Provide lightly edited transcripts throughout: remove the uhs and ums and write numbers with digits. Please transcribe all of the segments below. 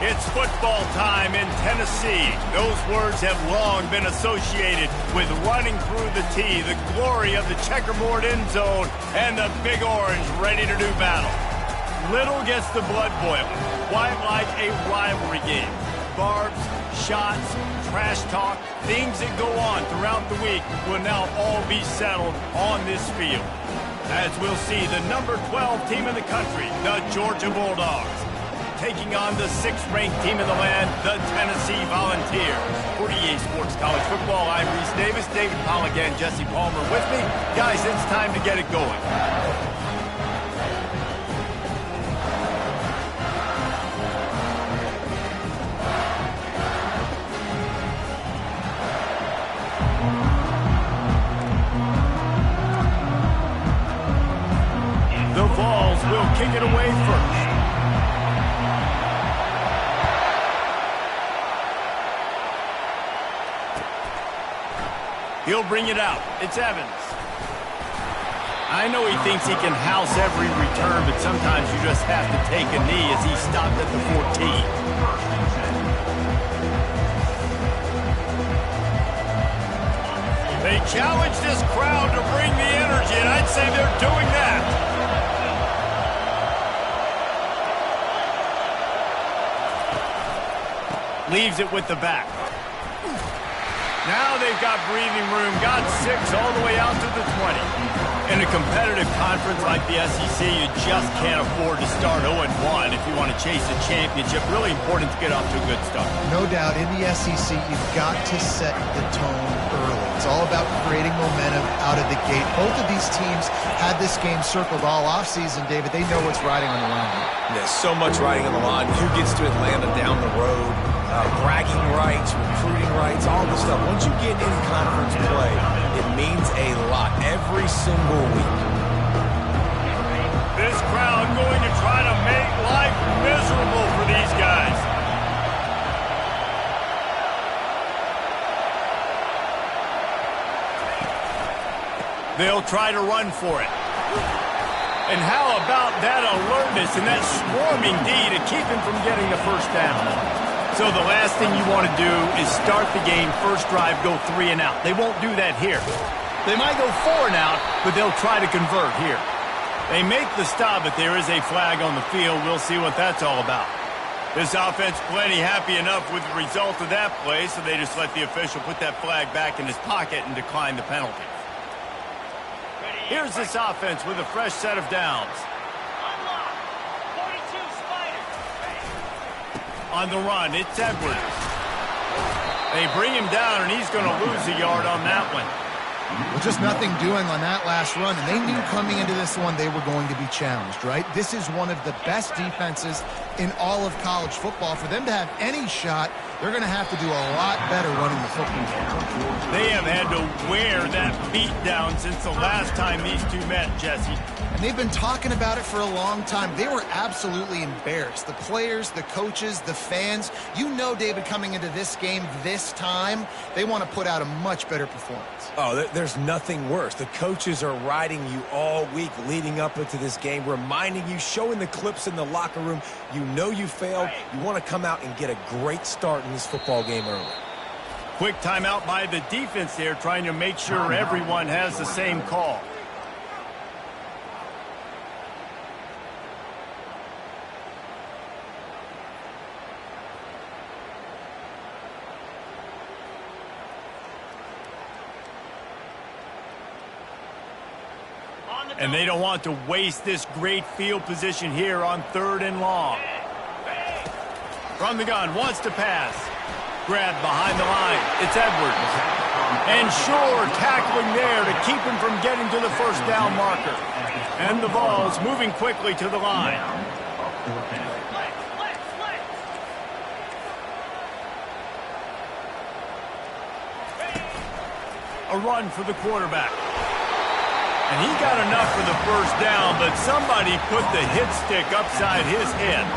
It's football time in Tennessee. Those words have long been associated with running through the tee, the glory of the checkerboard end zone, and the Big Orange ready to do battle. Little gets the blood boiling, quite like a rivalry game. Barbs, shots, trash talk, things that go on throughout the week will now all be settled on this field. As we'll see, the number 12 team in the country, the Georgia Bulldogs, taking on the 6th-ranked team in the land, the Tennessee Volunteers. For EA Sports College Football, I'm Reese Davis, David Pollack and Jesse Palmer with me. Guys, it's time to get it going. The Vols will kick it away first. He'll bring it out. It's Evans. I know he thinks he can house every return, but sometimes you just have to take a knee as he stopped at the 14. They challenge this crowd to bring the energy, and I'd say they're doing that. Leaves it with the back. Now they've got breathing room, got 6 all the way out to the 20. In a competitive conference like the SEC, you just can't afford to start 0-1 if you want to chase a championship. Really important to get off to a good start. No doubt, in the SEC, you've got to set the tone early. It's all about creating momentum out of the gate. Both of these teams had this game circled all offseason, David. They know what's riding on the line. There's so much riding on the line. Who gets to Atlanta down the road? Bragging rights, recruiting rights, all this stuff. Once you get in conference play, it means a lot every single week. This crowd going to try to make life miserable for these guys. They'll try to run for it. And how about that alertness and that swarming D to keep him from getting the first down? So the last thing you want to do is start the game, first drive, go 3 and out. They won't do that here. They might go 4 and out, but they'll try to convert here. They make the stop, but there is a flag on the field. We'll see what that's all about. This offense plenty happy enough with the result of that play, so they just let the official put that flag back in his pocket and decline the penalty. Here's this offense with a fresh set of downs. On the run, it's Edwards. They bring him down, and he's going to lose a yard on that one. Well, just nothing doing on that last run, and they knew coming into this one they were going to be challenged, right? This is one of the best defenses in all of college football. For them to have any shot, they're going to have to do a lot better running the football. They have had to wear that beat down since the last time these two met, Jesse. And they've been talking about it for a long time. They were absolutely embarrassed. The players, the coaches, the fans. You know, David, coming into this game this time, they want to put out a much better performance. Oh, there's nothing worse. The coaches are riding you all week leading up into this game, reminding you, showing the clips in the locker room. You know you failed. You want to come out and get a great start in this football game early. Quick timeout by the defense there, trying to make sure everyone has the same call. And they don't want to waste this great field position here on 3rd and long. From the gun, wants to pass. Grabbed behind the line. It's Edwards. And Shore tackling there to keep him from getting to the first down marker. And the Vols moving quickly to the line. A run for the quarterback. And he got enough for the first down, but somebody put the hit stick upside his head.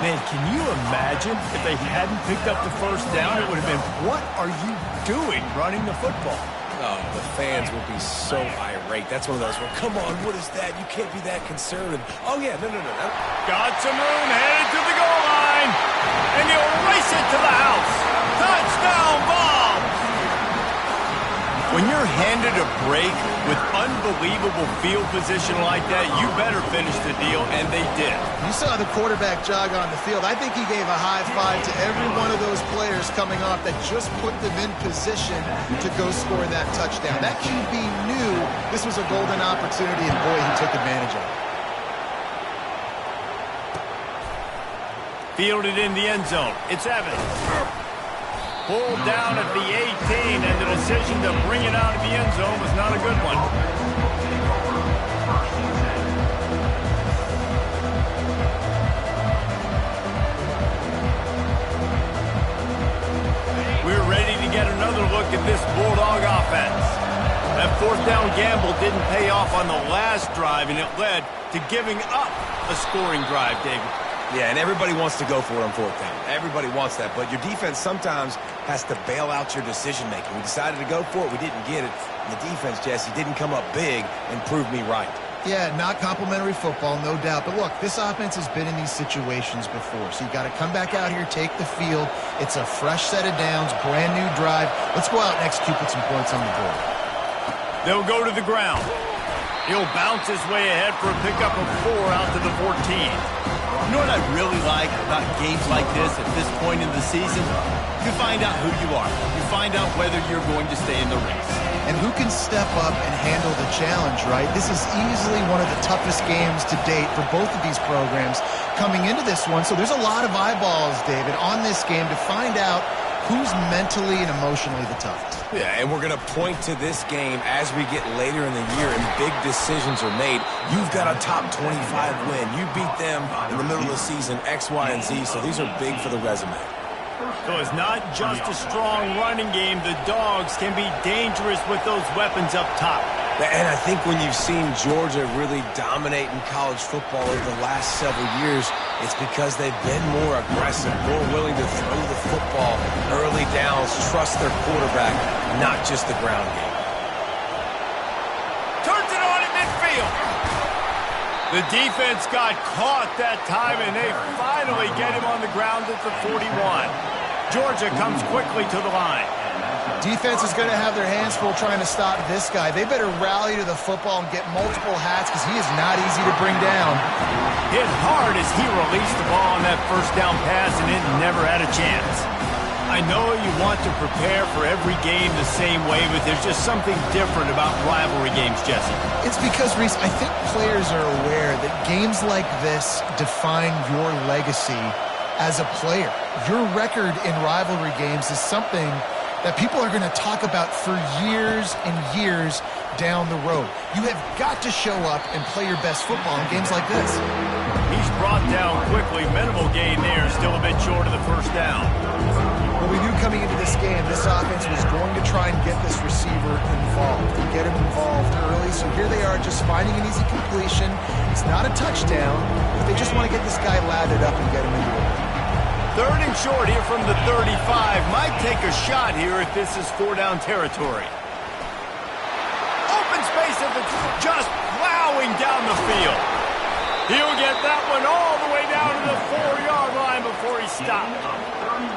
Man, can you imagine if they hadn't picked up the first down? It would have been, what are you doing running the football? Oh, the fans will be so irate. That's one of those, well, come on, what is that? You can't be that conservative. Oh, yeah, no. Got some room, headed to the goal line. When you're handed a break with unbelievable field position like that, you better finish the deal, and they did. You saw the quarterback jog on the field. I think he gave a high five to every one of those players coming off that just put them in position to go score that touchdown. That QB knew this was a golden opportunity, and boy, he took advantage of it. Fielded in the end zone. It's Evans. Pulled down at the 18, and the decision to bring it out of the end zone was not a good one. We're ready to get another look at this Bulldog offense. That fourth down gamble didn't pay off on the last drive, and it led to giving up a scoring drive, David. Yeah, and everybody wants to go for it on fourth down. Everybody wants that, but your defense sometimes has to bail out your decision-making. We decided to go for it. We didn't get it. And the defense, Jesse, didn't come up big and prove me right. Yeah, not complimentary football, no doubt. But look, this offense has been in these situations before. So you got to come back out here, take the field. It's a fresh set of downs, brand new drive. Let's go out and execute with some points on the board. They'll go to the ground. He'll bounce his way ahead for a pickup of 4 out to the 14. You know what I really like about games like this at this point in the season? You find out who you are. You find out whether you're going to stay in the race. And who can step up and handle the challenge, right? This is easily one of the toughest games to date for both of these programs coming into this one. So there's a lot of eyeballs, David, on this game to find out who's mentally and emotionally the toughest. Yeah, and we're going to point to this game as we get later in the year and big decisions are made. You've got a top 25 win. You beat them in the middle of the season, X, Y, and Z, so these are big for the resume. So it's not just a strong running game. The Dogs can be dangerous with those weapons up top. And I think when you've seen Georgia really dominate in college football over the last several years, it's because they've been more aggressive, more willing to throw the football early downs, trust their quarterback, not just the ground game. Turns it on in midfield. The defense got caught that time, and they finally get him on the ground at the 41. Georgia comes quickly to the line. Defense is going to have their hands full trying to stop this guy. They better rally to the football and get multiple hats because he is not easy to bring down. Hit hard as he released the ball on that first down pass, and it never had a chance. I know you want to prepare for every game the same way, but there's just something different about rivalry games, Jesse. It's because, Reese, I think players are aware that games like this define your legacy as a player. Your record in rivalry games is something that people are going to talk about for years and years down the road. You have got to show up and play your best football in games like this. He's brought down quickly. Minimal gain there, still a bit short of the first down. Well, we knew coming into this game, this offense was going to try and get this receiver involved and get him involved early. So here they are just finding an easy completion. It's not a touchdown, but they just want to get this guy lathered up and get him into it. 3rd and short here from the 35. Might take a shot here if this is 4-down territory. Open space at the just plowing down the field. He'll get that one all the way down to the 4-yard line before he stopped.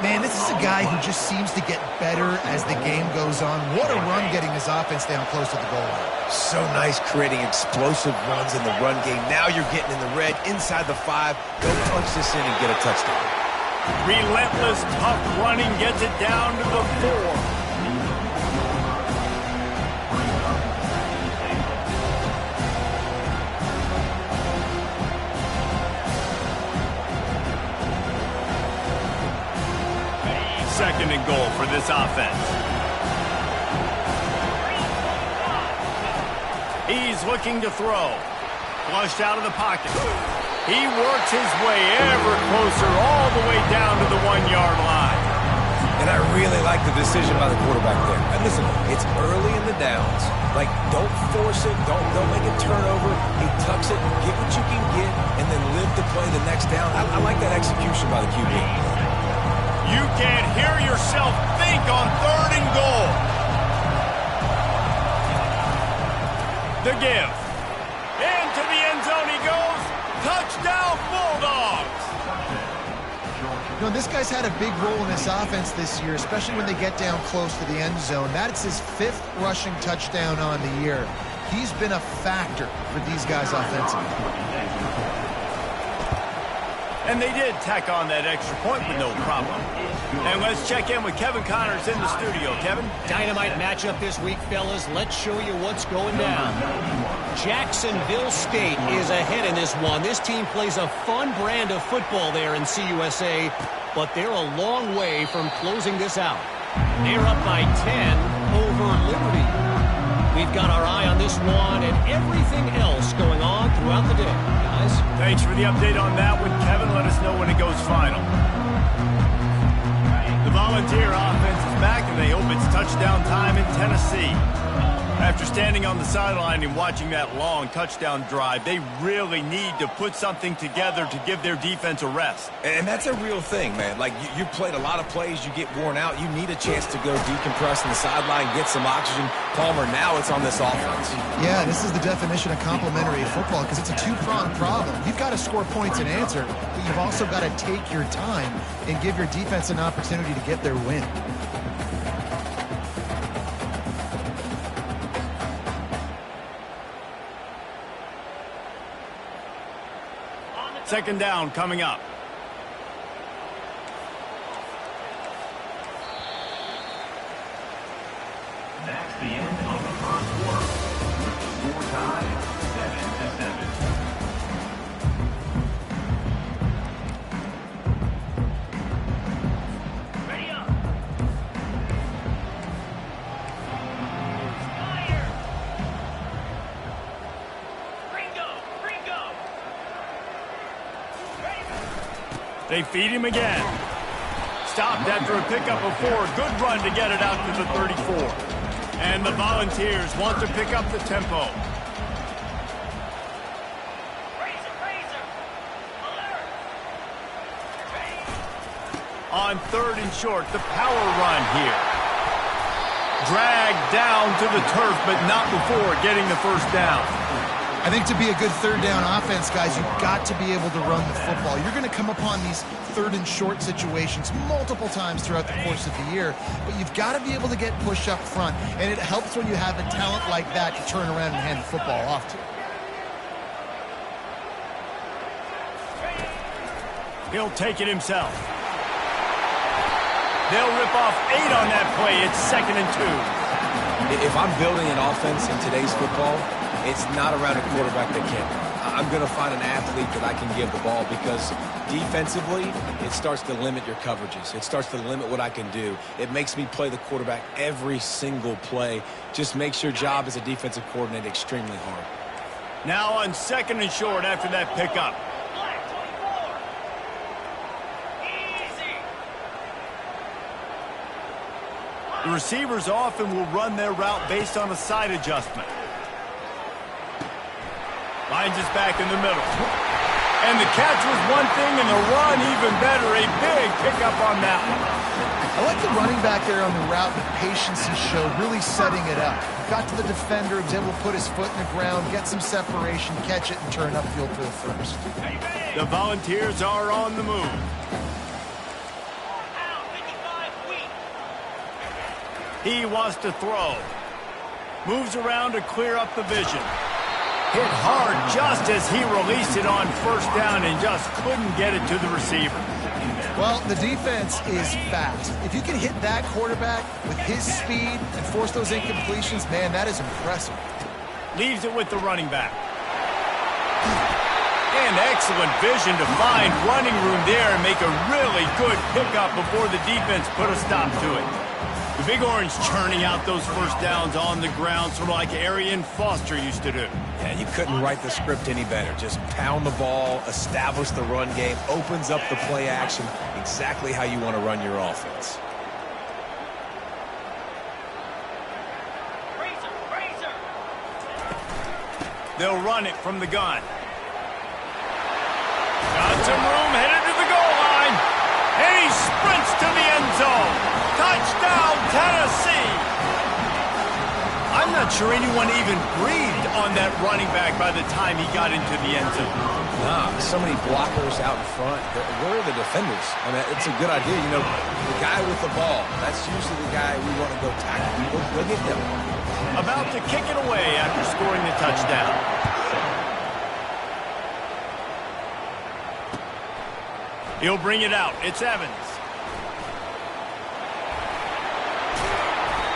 Man, this is a guy who just seems to get better as the game goes on. What a run getting his offense down close to the goal line. So nice creating explosive runs in the run game. Now you're getting in the red, inside the 5. Go punch this in and get a touchdown. Relentless, tough running gets it down to the 4. Second and goal for this offense. He's looking to throw. Flushed out of the pocket. He works his way ever closer all the way down to the 1-yard line. And I really like the decision by the quarterback there. And listen, it's early in the downs. Like, don't force it. Don't make a turnover. He tucks it, get what you can get, and then live to play the next down. I like that execution by the QB. You can't hear yourself think on 3rd and goal. The give. Into the end zone he goes. Touchdown, Bulldogs. You know, this guy's had a big role in this offense this year, especially when they get down close to the end zone. That's his 5th rushing touchdown on the year. He's been a factor for these guys offensively. And they did tack on that extra point with no problem. And let's check in with Kevin Connors in the studio. Kevin? Dynamite matchup this week, fellas. Let's show you what's going down. Jacksonville State is ahead in this one. This team plays a fun brand of football there in CUSA, but they're a long way from closing this out. They're up by 10 over Liberty. We've got our eye on this one and everything else going on throughout the day, guys. Thanks for the update on that one, Kevin. Let us know when it goes final. The Volunteer offense is back, and they hope it's touchdown time in Tennessee. After standing on the sideline and watching that long touchdown drive, they really need to put something together to give their defense a rest. And that's a real thing, man. Like, you played a lot of plays, you get worn out, you need a chance to go decompress on the sideline, get some oxygen. Palmer, now it's on this offense. Yeah, this is the definition of complementary football because it's a two-pronged problem. You've got to score points and answer, but you've also got to take your time and give your defense an opportunity to get their win. Second down coming up. That's the end of the first quarter. With the score tied at 7-7. Ready up. Fire. Gringo. They feed him again. Stopped after a pickup of 4. Good run to get it out to the 34. And the Volunteers want to pick up the tempo. On 3rd and short, the power run here. Dragged down to the turf, but not before getting the first down. I think to be a good 3rd down offense, guys, you've got to be able to run the football. You're going to come upon these 3rd and short situations multiple times throughout the course of the year, but you've got to be able to get push up front, and it helps when you have a talent like that to turn around and hand the football off to. He'll take it himself. They'll rip off 8 on that play. It's 2nd and 2. If I'm building an offense in today's football, it's not around a quarterback that can't run. I'm going to find an athlete that I can give the ball because defensively, it starts to limit your coverages. It starts to limit what I can do. It makes me play the quarterback every single play. Just makes your job as a defensive coordinator extremely hard. Now on 2nd and short after that pickup. The receivers often will run their route based on a side adjustment. Finds us back in the middle. And the catch was one thing, and the run even better. A big pickup on that one. I like the running back there on the route, the patience he showed, really setting it up. Got to the defender, was able to put his foot in the ground, get some separation, catch it, and turn upfield for the first. The Volunteers are on the move. He wants to throw. Moves around to clear up the vision. Hit hard just as he released it on 1st down and just couldn't get it to the receiver. Well, the defense is fast. If you can hit that quarterback with his speed and force those incompletions, man, that is impressive. Leaves it with the running back. And excellent vision to find running room there and make a really good pickup before the defense put a stop to it. The Big Orange churning out those 1st downs on the ground, sort of like Arian Foster used to do. Yeah, you couldn't write the script any better. Just pound the ball, establish the run game, opens up the play action, exactly how you want to run your offense. They'll run it from the gun. Got some room, headed to the goal line. And he sprints to the end zone. Touchdown, Tennessee. I'm not sure anyone even breathed on that running back by the time he got into the end zone. Nah, so many blockers out in front. Where are the defenders? I mean, it's a good idea. You know, the guy with the ball, that's usually the guy we want to go tackle. Go get them. About to kick it away after scoring the touchdown. He'll bring it out. It's Evans.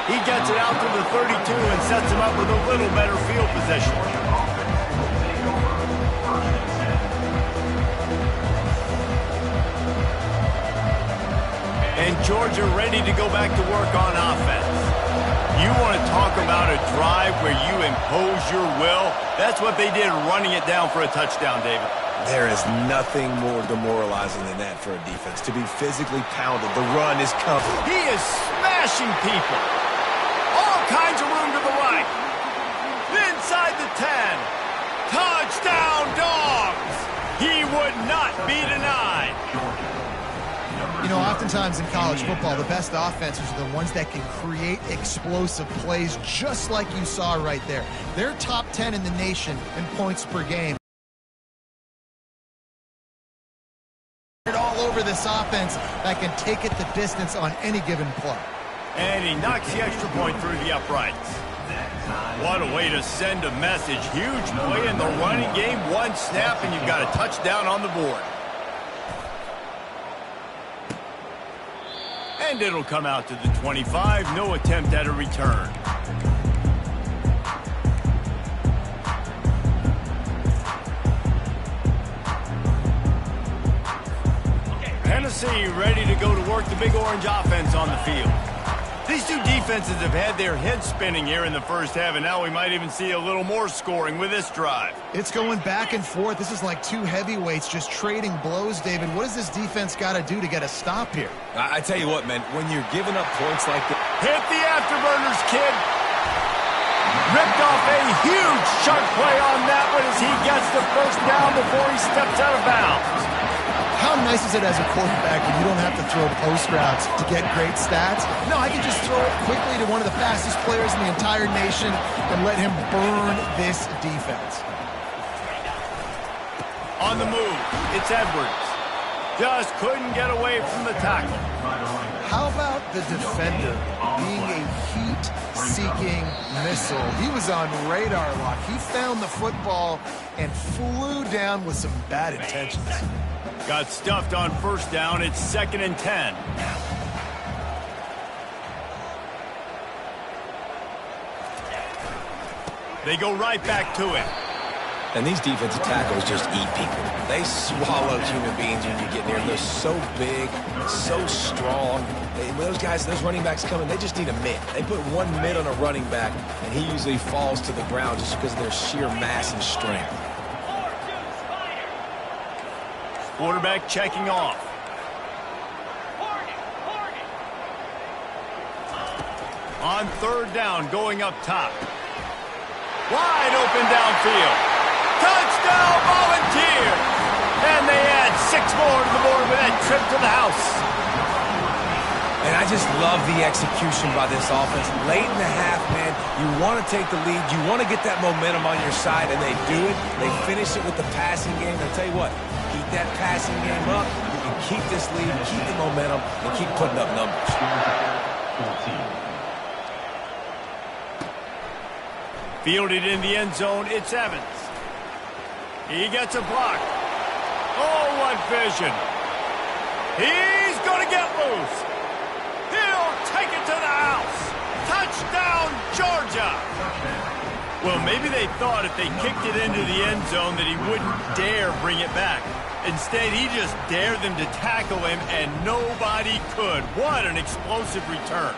He gets it out to the 32 and sets him up with a little better field position. And Georgia ready to go back to work on offense. You want to talk about a drive where you impose your will? That's what they did running it down for a touchdown, David. There is nothing more demoralizing than that for a defense. To be physically pounded. The run is coming. He is smashing people. All kinds of room to the right. Inside the 10. Touchdown, Dogs! He would not be denied. You know, oftentimes in college football, the best offenses are the ones that can create explosive plays, just like you saw right there. They're top 10 in the nation in points per game. All over this offense that can take it the distance on any given play. And he knocks the extra point through the uprights. What a way to send a message. Huge play in the running game. One snap and you've got a touchdown on the board. And it'll come out to the 25. No attempt at a return. Tennessee ready to go to work the Big Orange offense on the field. These two defenses have had their heads spinning here in the first half, and now we might even see a little more scoring with this drive. It's going back and forth. This is like two heavyweights just trading blows, David. What does this defense got to do to get a stop here? I tell you what, man, when you're giving up points like this. Hit the afterburners, kid. Ripped off a huge chunk play on that one as he gets the first down before he steps out of bounds. How nice is it as a quarterback when you don't have to throw post routes to get great stats? No, I can just throw it quickly to one of the fastest players in the entire nation and let him burn this defense. On the move, it's Edwards. Just couldn't get away from the tackle. How about the defender being a heat-seeking missile? He was on radar lock. He found the football and flew down with some bad intentions. Got stuffed on first down. It's 2nd and 10. They go right back to it. And these defensive tackles just eat people. They swallow human beings when you get near them. They're so big, so strong. When those guys, those running backs come in, they just need a mid. They put one mid on a running back, and he usually falls to the ground just because of their sheer mass and strength. Quarterback checking off. On 3rd down, going up top. Wide open downfield. Touchdown, Volunteers! And they add 6 more to the board with that trip to the house. And I just love the execution by this offense. Late in the half, man, you want to take the lead. You want to get that momentum on your side, and they do it. They finish it with the passing game. I'll tell you what, keep that passing game up. You can keep this lead, keep the momentum, and keep putting up numbers. Fielded in the end zone, it's Evans. He gets a block. Oh, what vision. He's going to get loose. He'll take it to the house. Touchdown, Georgia. Well, maybe they thought if they kicked it into the end zone that he wouldn't dare bring it back. Instead, he just dared them to tackle him, and nobody could. What an explosive return.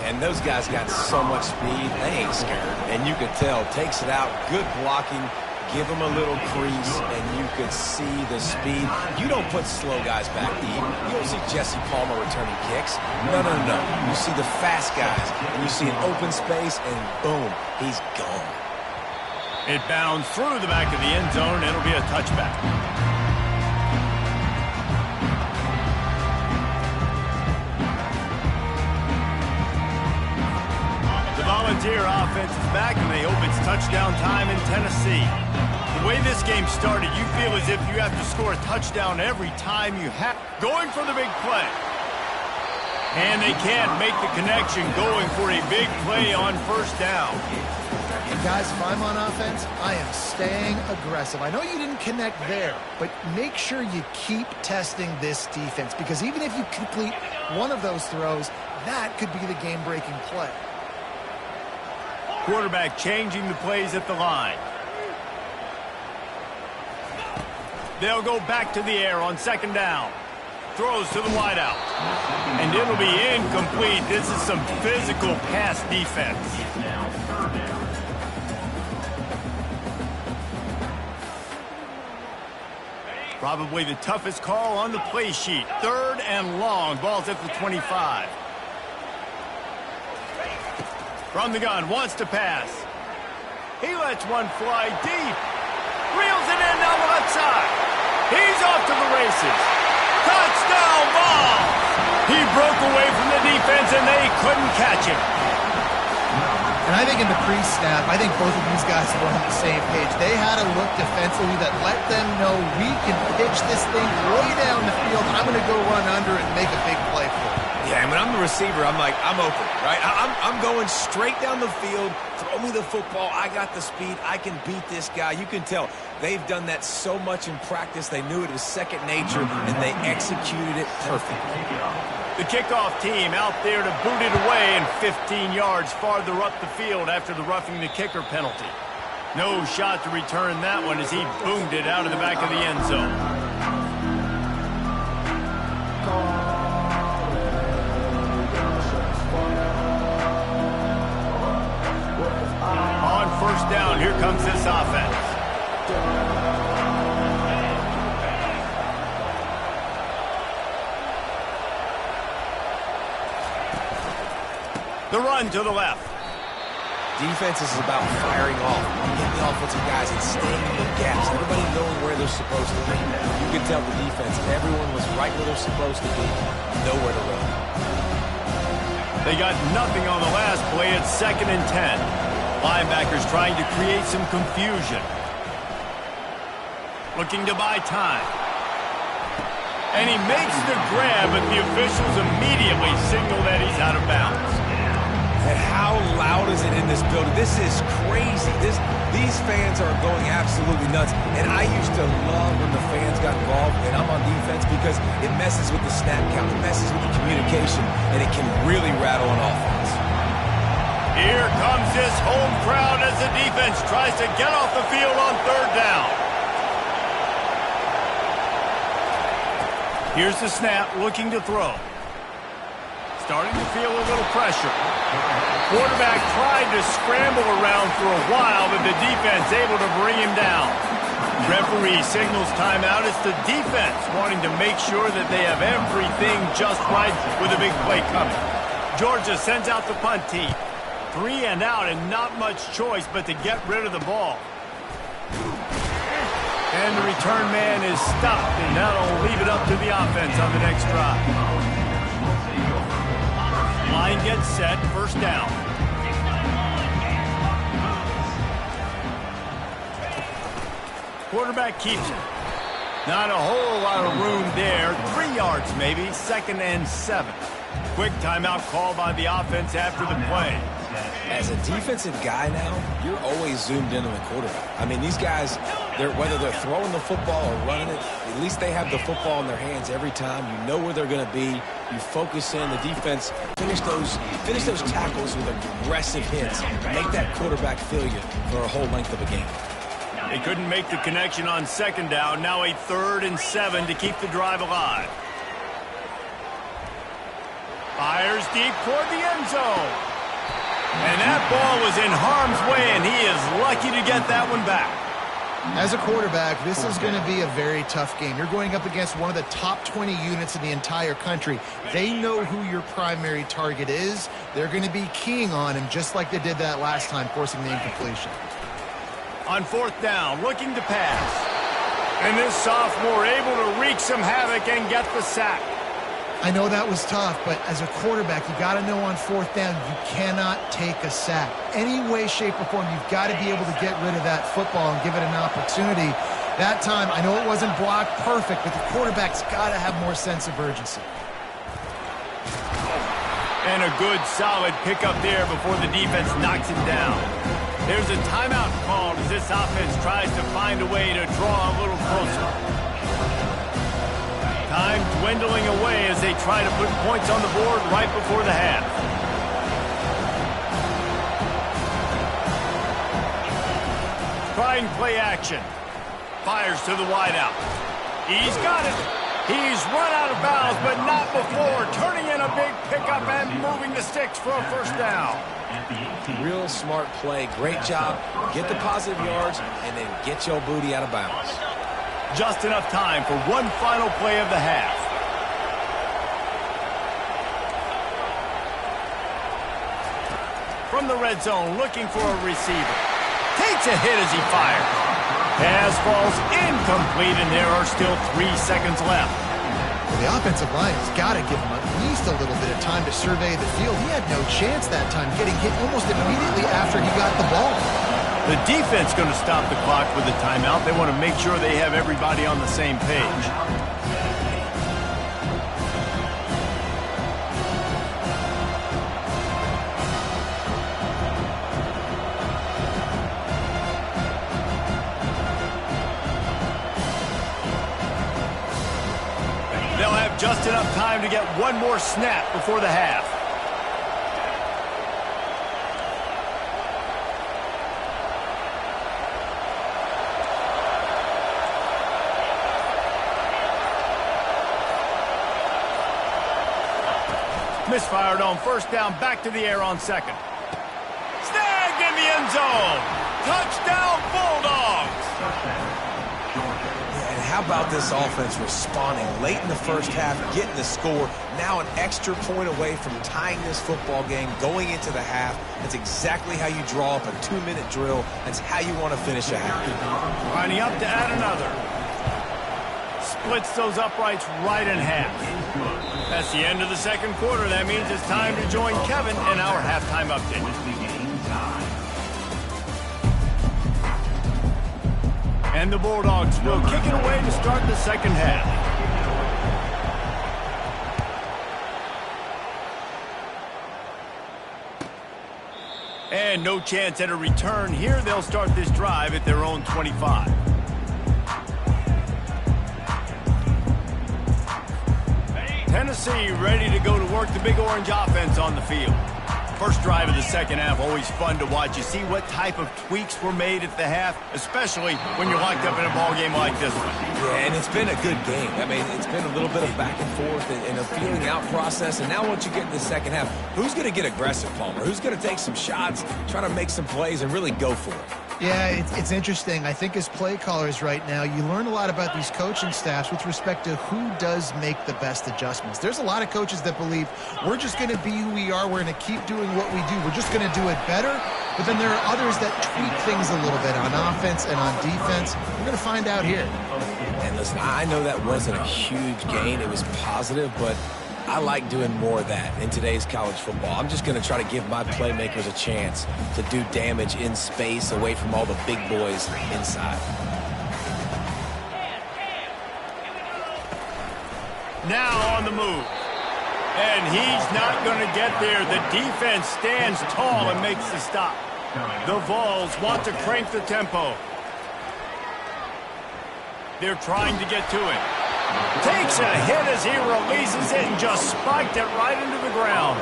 And those guys got so much speed, they ain't scared. And you could tell, takes it out, good blocking, give them a little crease, and you could see the speed. You don't put slow guys back deep. You don't see Jesse Palmer returning kicks. No. You see the fast guys, and you see an open space, and boom, he's gone. It bounds through the back of the end zone, and it'll be a touchback. Everyone's here. Offense is back, and they hope it's touchdown time in Tennessee. The way this game started, you feel as if you have to score a touchdown every time you have. Going for the big play. And they can't make the connection, going for a big play on first down. And guys, if I'm on offense, I am staying aggressive. I know you didn't connect there, but make sure you keep testing this defense, because even if you complete one of those throws, that could be the game-breaking play. Quarterback changing the plays at the line. They'll go back to the air on second down. Throws to the wideout. And it'll be incomplete. This is some physical pass defense. Probably the toughest call on the play sheet. Third and long. Ball's at the 25. From the gun, wants to pass. He lets one fly deep. Reels it in down the left side. He's off to the races. Touchdown ball! He broke away from the defense, and they couldn't catch him. And I think in the pre-snap, I think both of these guys were on the same page. They had a look defensively that let them know we can pitch this thing way down the field. I'm going to go run under it and make a big play for it. Yeah, and when I'm the receiver, I'm like, I'm open, right? I'm going straight down the field. Throw me the football. I got the speed. I can beat this guy. You can tell they've done that so much in practice. They knew it was second nature, and they executed it perfectly. The kickoff team out there to boot it away, and 15 yards farther up the field after the roughing the kicker penalty. No shot to return that one as he boomed it out of the back of the end zone. First down, here comes this offense. The run to the left. Defense is about firing off, getting the offensive guys and staying in the gaps. Everybody knowing where they're supposed to be. You can tell the defense, everyone was right where they're supposed to be, nowhere to run. They got nothing on the last play. It's 2nd and 10. Linebackers trying to create some confusion. Looking to buy time. And he makes the grab, but the officials immediately signal that he's out of bounds. And how loud is it in this building? This is crazy. These fans are going absolutely nuts. And I used to love when the fans got involved, and I'm on defense, because it messes with the snap count, it messes with the communication, and it can really rattle an offense. Here comes this home crowd as the defense tries to get off the field on third down. Here's the snap, looking to throw. Starting to feel a little pressure. Quarterback tried to scramble around for a while, but the defense able to bring him down. Referee signals timeout. It's the defense wanting to make sure that they have everything just right with a big play coming. Georgia sends out the punt team. 3 and out, and not much choice but to get rid of the ball. And the return man is stopped, and that'll leave it up to the offense on the next drive. Line gets set, first down. Quarterback keeps it. Not a whole lot of room there. 3 yards maybe, 2nd and 7. Quick timeout call by the offense after the play. As a defensive guy now, you're always zoomed in on the quarterback. I mean, these guys, whether they're throwing the football or running it, at least they have the football in their hands every time. You know where they're going to be. You focus in. The defense, finish those tackles with aggressive hits. Make that quarterback feel you for a whole length of a game. They couldn't make the connection on second down. Now a 3rd and 7 to keep the drive alive. Fires deep toward the end zone. And that ball was in harm's way, and he is lucky to get that one back. As a quarterback, this is going to be a very tough game. You're going up against one of the top 20 units in the entire country. They know who your primary target is. They're going to be keying on him just like they did that last time, forcing the incompletion. On 4th down, looking to pass. And this sophomore able to wreak some havoc and get the sack. I know that was tough, but as a quarterback, you got to know on fourth down, you cannot take a sack. Any way, shape, or form, you've got to be able to get rid of that football and give it an opportunity. That time, I know it wasn't blocked perfect, but the quarterback's got to have more sense of urgency. And a good, solid pickup there before the defense knocks him down. There's a timeout called as this offense tries to find a way to draw a little closer. Time dwindling away as they try to put points on the board right before the half. Trying play action. Fires to the wideout. He's got it. He's run out of bounds, but not before. Turning in a big pickup and moving the sticks for a first down. Real smart play. Great job. Get the positive yards and then get your booty out of bounds. Just enough time for one final play of the half. From the red zone, looking for a receiver. Takes a hit as he fires. Pass falls incomplete, and there are still 3 seconds left. Well, the offensive line has got to give him at least a little bit of time to survey the field. He had no chance that time, getting hit almost immediately after he got the ball. The defense going to stop the clock with a timeout. They want to make sure they have everybody on the same page. They'll have just enough time to get one more snap before the half. Misfired on first down, back to the air on second. Snagged in the end zone. Touchdown, Bulldogs. Yeah, and how about this offense responding late in the first half, getting the score, now an extra point away from tying this football game, going into the half. That's exactly how you draw up a 2-minute drill. That's how you want to finish a half. Lining up to add another. Splits those uprights right in half. That's the end of the second quarter. That means it's time to join Kevin in our halftime update. And the Bulldogs will kick it away to start the second half. And no chance at a return here. They'll start this drive at their own 25. Tennessee ready to go to work the Big Orange offense on the field. First drive of the second half, always fun to watch. You see what type of tweaks were made at the half, especially when you're locked up in a ball game like this one. Yeah, and it's been a good game. I mean, it's been a little bit of back and forth and a feeling out process. And now once you get in the second half, who's going to get aggressive, Palmer? Who's going to take some shots, try to make some plays, and really go for it? Yeah, it's interesting. I think as play callers right now, you learn a lot about these coaching staffs with respect to who does make the best adjustments. There's a lot of coaches that believe we're just going to be who we are. We're going to keep doing what we do. We're just going to do it better. But then there are others that tweak things a little bit on offense and on defense. We're going to find out here. And listen, I know that wasn't a huge gain. It was positive, but I like doing more of that in today's college football. I'm just going to try to give my playmakers a chance to do damage in space away from all the big boys inside. Now on the move. And he's not going to get there. The defense stands tall and makes the stop. The Vols want to crank the tempo. They're trying to get to it. Takes a hit as he releases it and just spiked it right into the ground.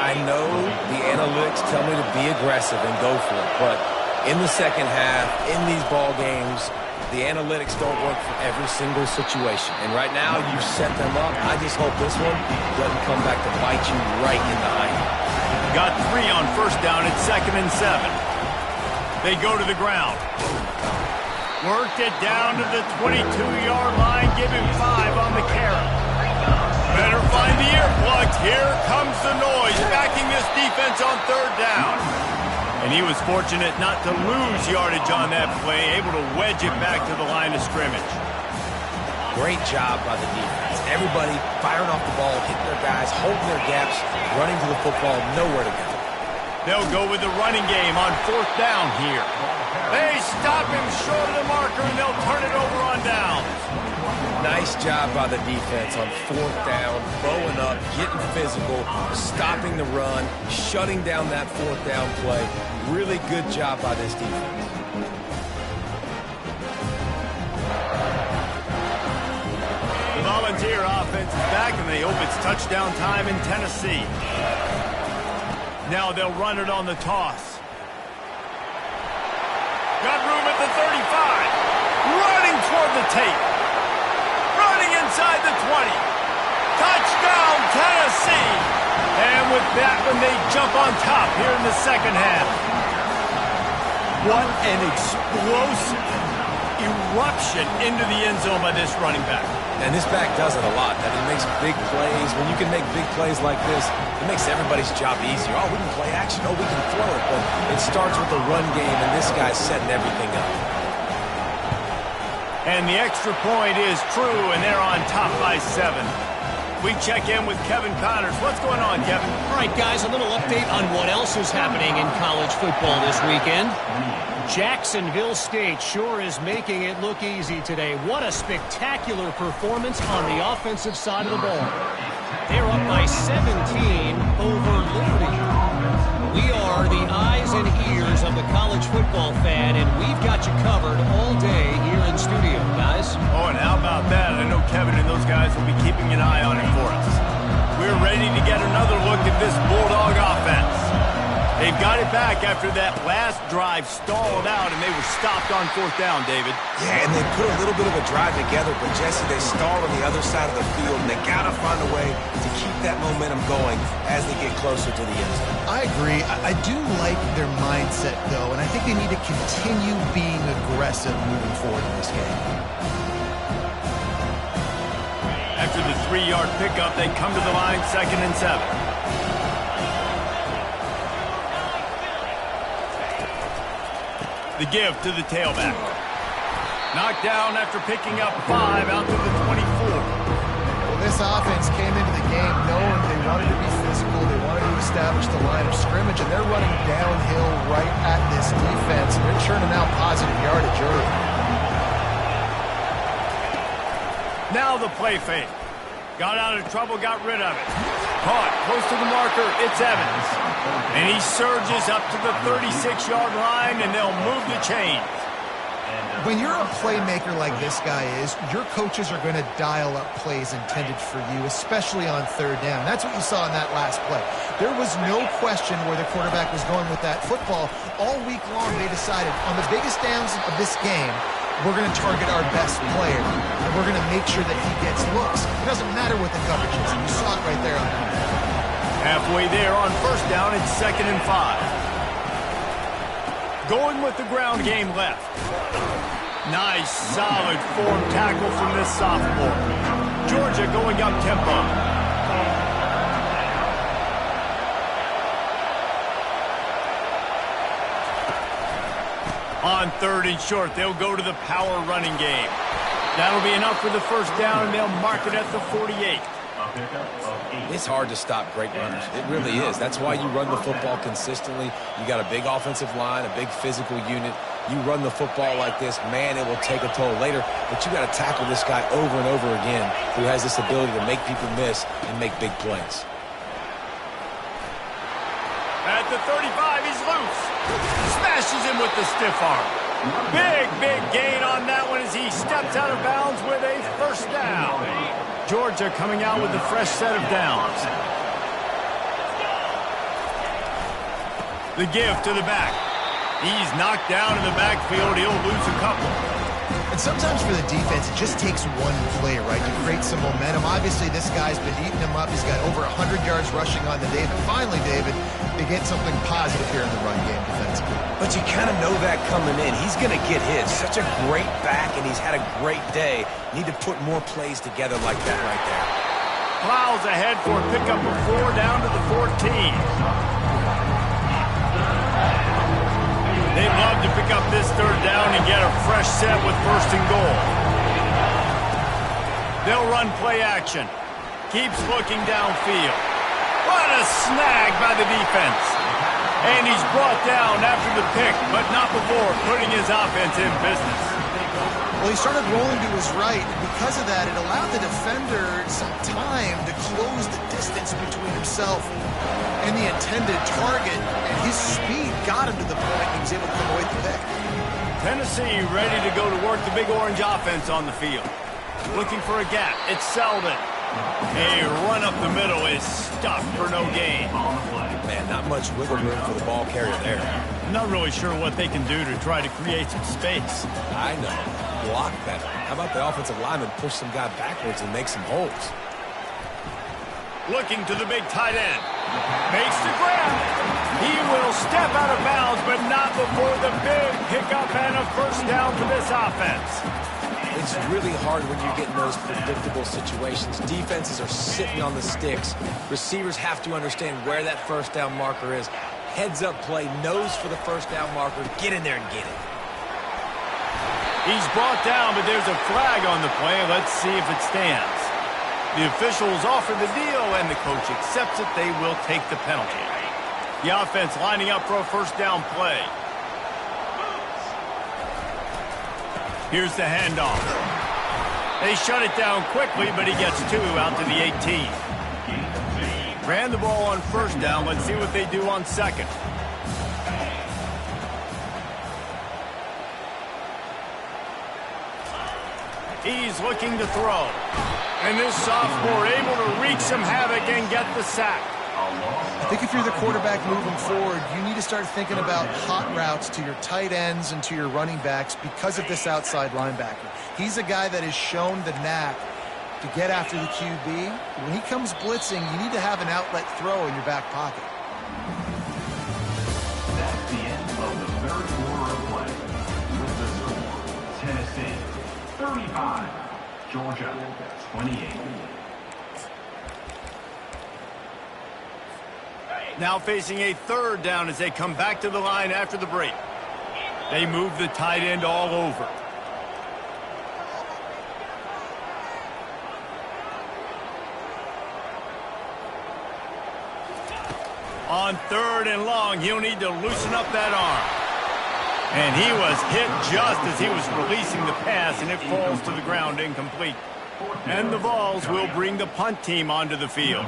I know the analytics tell me to be aggressive and go for it, but in the second half, in these ball games, the analytics don't work for every single situation. And right now, you've set them up. I just hope this one doesn't come back to bite you right in the eye. Got 3 on first down at 2nd and 7. They go to the ground. Worked it down to the 22-yard line. Give him 5 on the carry. Better find the earplugs. Here comes the noise, backing this defense on 3rd down. And he was fortunate not to lose yardage on that play, able to wedge it back to the line of scrimmage. Great job by the defense. Everybody firing off the ball, hitting their guys, holding their gaps, running to the football, nowhere to go. They'll go with the running game on 4th down here. They stop him short of the marker, and they'll turn it over on downs. Nice job by the defense on 4th down, bowing up, getting physical, stopping the run, shutting down that 4th down play. Really good job by this defense. The Volunteer offense is back, and they hope it's touchdown time in Tennessee. Now they'll run it on the toss. Got room at the 35. Running toward the tape. Running inside the 20. Touchdown, Tennessee! And with that one, they jump on top here in the second half. What an explosive eruption into the end zone by this running back. And this back does it a lot. He makes big plays. When you can make big plays like this, it makes everybody's job easier. Oh, we can play action. Oh, we can throw it. But it starts with the run game, and this guy's setting everything up. And the extra point is true, and they're on top by 7. We check in with Kevin Connors. What's going on, Kevin? All right, guys, a little update on what else is happening in college football this weekend. Jacksonville State sure is making it look easy today. What a spectacular performance on the offensive side of the ball. They're up by 17 over Liberty. We are the eyes and ears of the college football fan, and we've got you covered all day here in studio, guys. Oh, and how about that? I know Kevin and those guys will be keeping an eye on it for us. We're ready to get another look at this Bulldog offense. They've got it back after that last drive stalled out, and they were stopped on 4th down, David. Yeah, and they put a little bit of a drive together, but, Jesse, they stalled on the other side of the field, and they got to find a way to keep that momentum going as they get closer to the end zone. I agree. I do like their mindset, though, and I think they need to continue being aggressive moving forward in this game. After the 3-yard pickup, they come to the line 2nd and 7. The give to the tailback. Knocked down after picking up 5 out to the 24. Well, this offense came into the game knowing they wanted to be physical, they wanted to establish the line of scrimmage, and they're running downhill right at this defense, and they're churning out positive yardage early. Now the play fake. Got out of trouble, got rid of it. Caught, close to the marker, it's Evans. And he surges up to the 36-yard line, and they'll move the chain. When you're a playmaker like this guy is, your coaches are going to dial up plays intended for you, especially on 3rd down. That's what you saw in that last play. There was no question where the quarterback was going with that football. All week long, they decided, on the biggest downs of this game, we're going to target our best player, and we're going to make sure that he gets looks. It doesn't matter what the coverage is. You saw it right there on that. Halfway there on 1st down, it's 2nd and 5. Going with the ground game left. Nice, solid form tackle from this sophomore. Georgia going up tempo. On 3rd and short, they'll go to the power running game. That'll be enough for the 1st down, and they'll mark it at the 48. It's hard to stop great runners. It really is. That's why you run the football consistently. You got a big offensive line, a big physical unit. You run the football like this, man, it will take a toll later. But you got to tackle this guy over and over again who has this ability to make people miss and make big plays. At the 35, he's loose. Smashes him with the stiff arm. Big gain on that one as he steps out of bounds with a 1st down. Georgia coming out with a fresh set of downs. The give to the back. He's knocked down in the backfield. He'll lose a couple. And sometimes for the defense, it just takes one play, right, to create some momentum. Obviously, this guy's been eating him up. He's got over 100 yards rushing on the day. But finally, David, they get something positive here in the run game defensively. But you kind of know that coming in. He's going to get his. Such a great back, and he's had a great day. Need to put more plays together like that right there. Plows ahead for a pickup of 4 down to the 14. They'd love to pick up this 3rd down and get a fresh set with 1st and goal. They'll run play action. Keeps looking downfield. What a snag by the defense. And he's brought down after the pick, but not before putting his offense in business. Well, he started rolling to his right, and because of that, it allowed the defender some time to close the distance between himself and the intended target, and his speed got him to the point he was able to come away with the pick. Tennessee ready to go to work the Big Orange offense on the field. Looking for a gap. It's Selden. A run up the middle is stuffed for no gain. Man, not much wiggle room for the ball carrier there. Not really sure what they can do to try to create some space. I know. Block better. How about the offensive lineman push some guy backwards and make some holes? Looking to the big tight end. Makes the grab. He will step out of bounds, but not before the big pickup and a first down for this offense. It's really hard when you get in those predictable situations. Defenses are sitting on the sticks. Receivers have to understand where that first down marker is. Heads up play, nose for the first down marker. Get in there and get it. He's brought down, but there's a flag on the play. Let's see if it stands. The officials offer the deal, and the coach accepts it. They will take the penalty. The offense lining up for a first down play. Here's the handoff. They shut it down quickly, but he gets two out to the 18. Ran the ball on first down. Let's see what they do on second. He's looking to throw. And this sophomore able to wreak some havoc and get the sack. I think if you're the quarterback moving forward, you need to start thinking about hot routes to your tight ends and to your running backs because of this outside linebacker. He's a guy that has shown the knack to get after the QB. When he comes blitzing, you need to have an outlet throw in your back pocket. That's the end of the third quarter of play. With the score, Tennessee 35, Georgia 28. Now facing a third down as they come back to the line after the break. They move the tight end all over. On third and long, he'll need to loosen up that arm. And he was hit just as he was releasing the pass, and it falls to the ground incomplete. And the Vols will bring the punt team onto the field.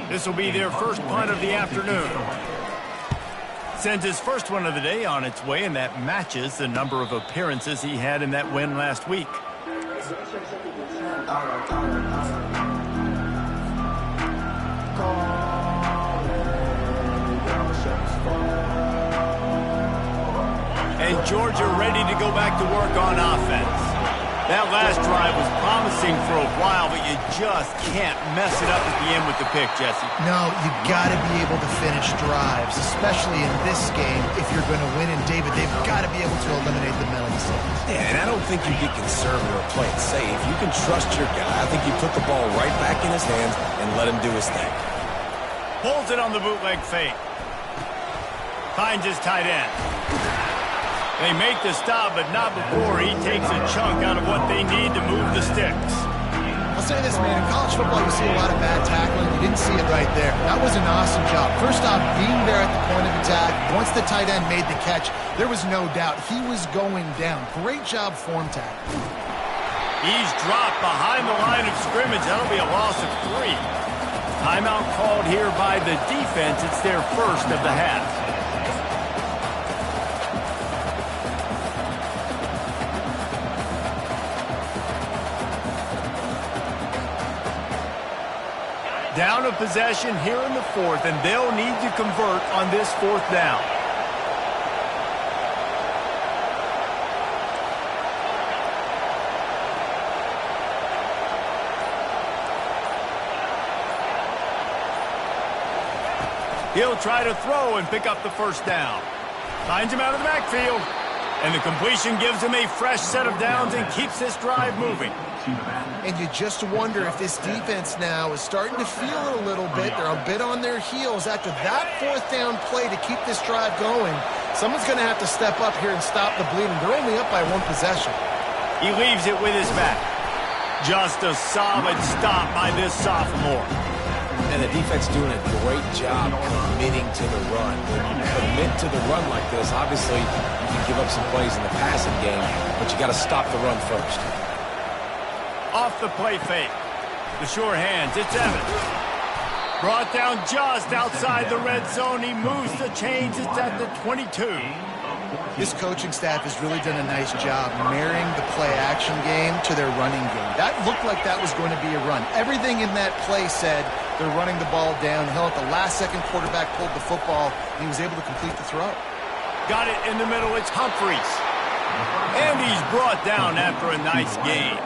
This will be their first punt of the afternoon. Sends his first one of the day on its way, and that matches the number of appearances he had in that win last week. And Georgia ready to go back to work on offense. That last drive was promising for a while, but you just can't mess it up at the end with the pick, Jesse. No, you got to be able to finish drives, especially in this game. If you're going to win, and David, they've got to be able to eliminate the penalty mistakes. Yeah, and I don't think you get conservative or play it safe. You can trust your guy. I think you put the ball right back in his hands and let him do his thing. Pulls it on the bootleg fake. Finds his tight end. They make the stop, but not before he takes a chunk out of what they need to move the sticks. I'll say this, man. In college football, you see a lot of bad tackling. You didn't see it right there. That was an awesome job. First off, being there at the point of attack. Once the tight end made the catch, there was no doubt he was going down. Great job form tackling. He's dropped behind the line of scrimmage. That'll be a loss of 3. Timeout called here by the defense. It's their first of the half. Down a possession here in the fourth, and they'll need to convert on this fourth down. He'll try to throw and pick up the first down. Finds him out of the backfield. And the completion gives him a fresh set of downs and keeps this drive moving. And you just wonder if this defense now is starting to feel it a little bit. They're a bit on their heels after that fourth down play to keep this drive going. Someone's going to have to step up here and stop the bleeding. They're only up by 1 possession. He leaves it with his back. Just a solid stop by this sophomore. And the defense doing a great job committing to the run. When you commit to the run like this, obviously you can give up some plays in the passing game, but you got to stop the run first. Off the play fake. The sure hands, it's Evans. Brought down just outside the red zone. He moves the chains. It's at the 22. This coaching staff has really done a nice job marrying the play-action game to their running game. That looked like that was going to be a run. Everything in that play said they're running the ball down. Hell, at the last second, quarterback pulled the football, and he was able to complete the throw. Got it in the middle. It's Humphreys. And he's brought down after a nice gain.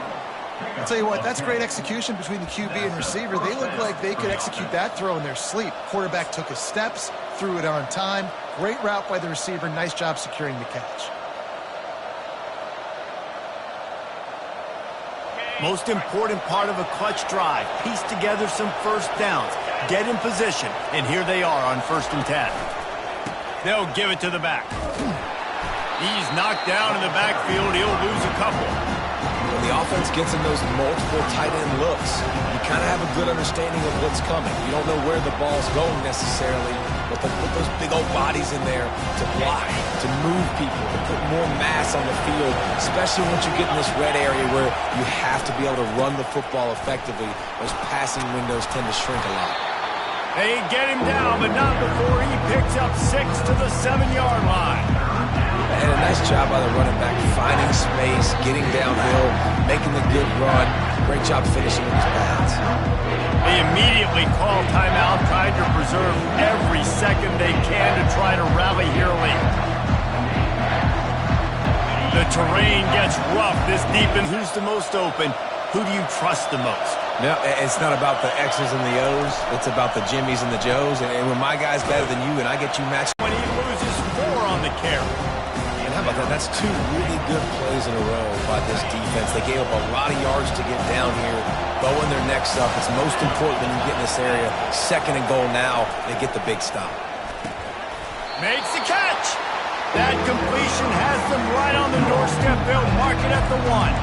I'll tell you what, that's great execution between the QB and receiver. They look like they could execute that throw in their sleep. Quarterback took his steps, threw it on time. Great route by the receiver. Nice job securing the catch. Most important part of a clutch drive. Piece together some first downs. Get in position. And here they are on 1st and 10. They'll give it to the back. He's knocked down in the backfield. He'll lose a couple. When the offense gets in those multiple tight end looks, you kind of have a good understanding of what's coming. You don't know where the ball's going necessarily, but they put those big old bodies in there to block, to move people, to put more mass on the field, especially once you get in this red area where you have to be able to run the football effectively. Those passing windows tend to shrink a lot. They get him down, but not before he picks up 6 to the 7-yard line. And a nice job by the running back, finding space, getting downhill, making the good run. Great job finishing with his pads. They immediately call timeout, trying to preserve every second they can to try to rally here late. The terrain gets rough this deep, and who's the most open? Who do you trust the most? No, it's not about the X's and the O's. It's about the Jimmies and the Joes. And when my guy's better than you and I get you matched. When he loses 4 on the carry. How about that? That's 2 really good plays in a row by this defense. They gave up a lot of yards to get down here, bowing their necks up. It's most important when you get in this area. 2nd and goal now, they get the big stop. Makes the catch. That completion has them right on the doorstep. They'll mark it at the 1.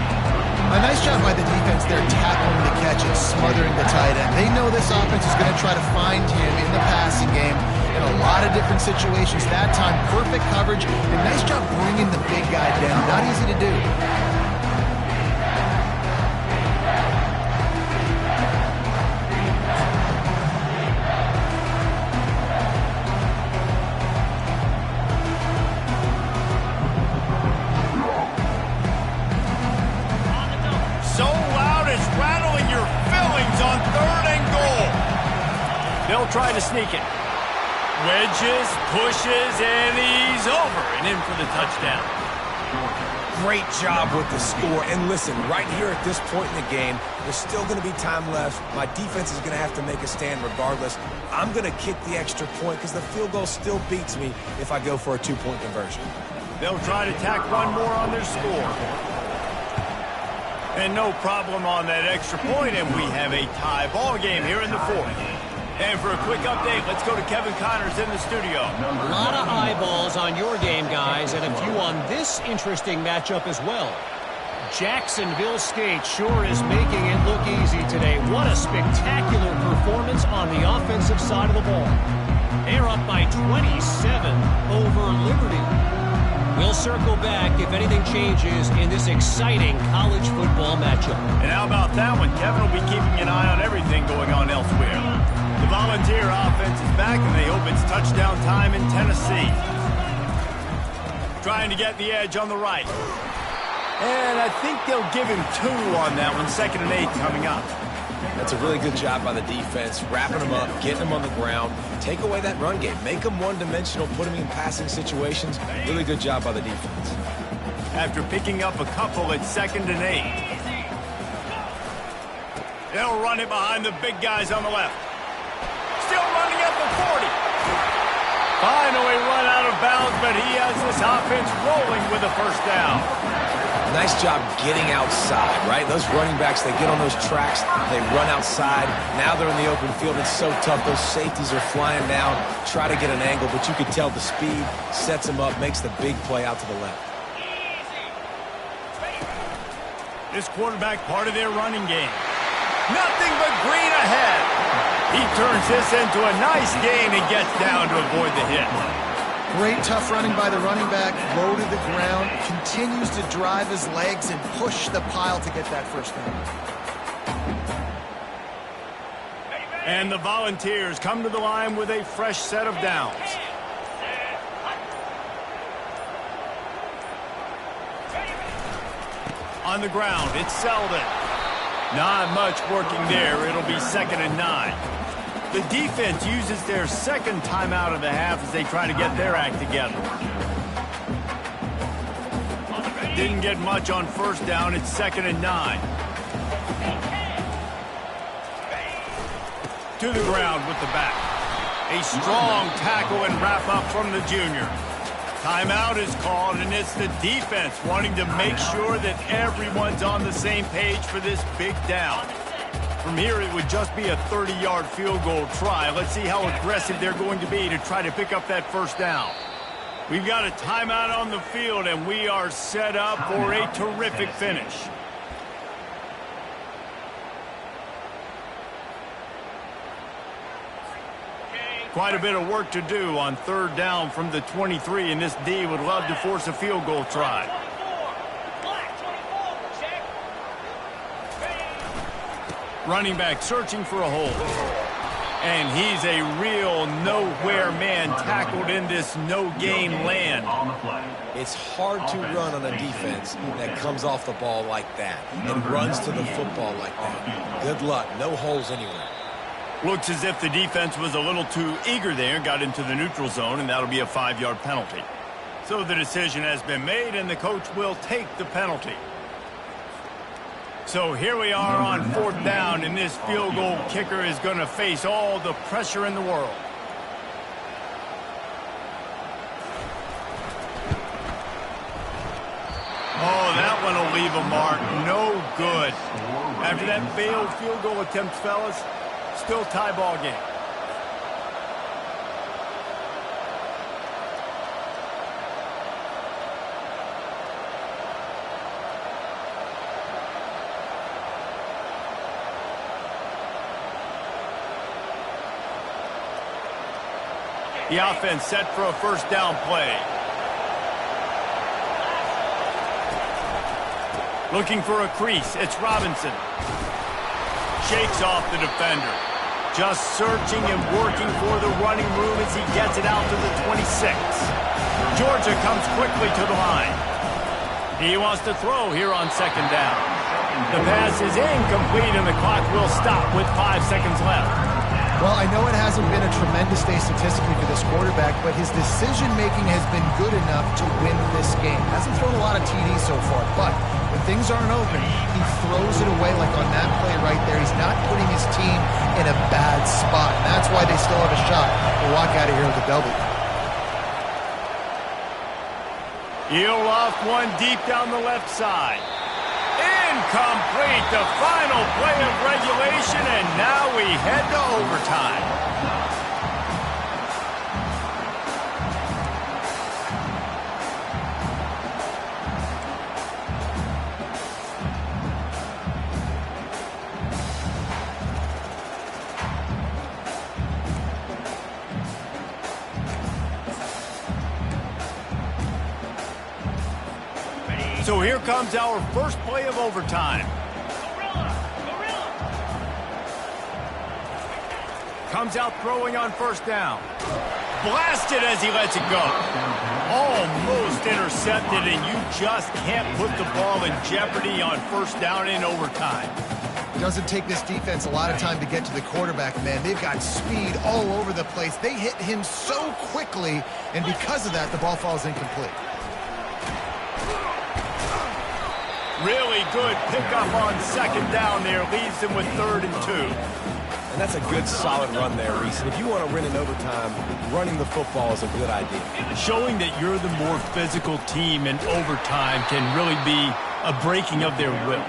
A nice job by the defense there, tackling the catch and smothering the tight end. They know this offense is going to try to find him in the passing game in a lot of different situations. That time, perfect coverage, and nice job bringing the big guy down. Not easy to do. So loud it's rattling your fillings on 3rd and goal. They'll try to sneak it. Wedges, pushes, and he's over and in for the touchdown. Great job with the score. And listen, right here at this point in the game, there's still going to be time left. My defense is going to have to make a stand regardless. I'm going to kick the extra point because the field goal still beats me if I go for a 2-point conversion. They'll try to tack one more on their score. And no problem on that extra point, and we have a tie ball game here in the 4th. And for a quick update, let's go to Kevin Connors in the studio. A lot of eyeballs on your game, guys, and a few on this interesting matchup as well. Jacksonville State sure is making it look easy today. What a spectacular performance on the offensive side of the ball. They're up by 27 over Liberty. We'll circle back if anything changes in this exciting college football matchup. And how about that one? Kevin will be keeping an eye on everything going on elsewhere. The Volunteer offense is back, and they hope it's touchdown time in Tennessee. Trying to get the edge on the right. And I think they'll give him 2 on that one. 2nd and 8 coming up. That's a really good job by the defense, wrapping them up, getting them on the ground. Take away that run game. Make them one-dimensional, put them in passing situations. Really good job by the defense. After picking up a couple at 2nd and 8. They'll run it behind the big guys on the left. Still running at the 40. Finally run out of bounds, but he has this offense rolling with a 1st down. Nice job getting outside, right? Those running backs, they get on those tracks, they run outside. Now they're in the open field. It's so tough. Those safeties are flying down, try to get an angle, but you can tell the speed sets them up, makes the big play out to the left. This quarterback part of their running game. Nothing but green ahead. He turns this into a nice gain and gets down to avoid the hit. Great tough running by the running back, low to the ground, continues to drive his legs and push the pile to get that first down. And the Volunteers come to the line with a fresh set of downs. On the ground, it's Selden. Not much working there. It'll be 2nd and 9. The defense uses their second timeout of the half as they try to get their act together. Didn't get much on first down. It's 2nd and 9. To the ground with the back. A strong tackle and wrap up from the junior. Timeout is called, and it's the defense wanting to make sure that everyone's on the same page for this big down. From here, it would just be a 30-yard field goal try. Let's see how aggressive they're going to be to try to pick up that first down. We've got a timeout on the field, and we are set up for a terrific finish. Quite a bit of work to do on 3rd down from the 23, and this D would love to force a field goal try. Running back searching for a hole. And he's a real nowhere man tackled in this no-gain land. It's hard to run on a defense that comes off the ball like that and runs to the football like that. Good luck. No holes anywhere. Looks as if the defense was a little too eager there, got into the neutral zone, and that'll be a 5-yard penalty. So the decision has been made, and the coach will take the penalty. So here we are on 4th down, and this field goal kicker is going to face all the pressure in the world. Oh, that one will leave a mark. No good. After that failed field goal attempt, fellas, still tie ball game. The offense set for a first down play. Looking for a crease. It's Robinson. Shakes off the defender. Just searching and working for the running room as he gets it out to the 26. Georgia comes quickly to the line. He wants to throw here on 2nd down. The pass is incomplete and the clock will stop with 5 seconds left. Well, I know it hasn't been a tremendous day statistically for this quarterback, but his decision-making has been good enough to win this game. Hasn't thrown a lot of TDs so far, but when things aren't open, he throws it away like on that play right there. He's not putting his team in a bad spot. And that's why they still have a shot to walk out of here with a W. He'll off one deep down the left side. Incomplete, the final play of regulation, and now we head to overtime. So here comes our first play of overtime. Comes out throwing on first down. Blasted as he lets it go. Almost intercepted, and you just can't put the ball in jeopardy on first down in overtime. Doesn't take this defense a lot of time to get to the quarterback, man. They've got speed all over the place. They hit him so quickly, and because of that, the ball falls incomplete. Really good pickup on 2nd down there. Leaves them with 3rd and 2. And that's a good, solid run there, Reese. And if you want to win in overtime, running the football is a good idea. Showing that you're the more physical team in overtime can really be a breaking of their will.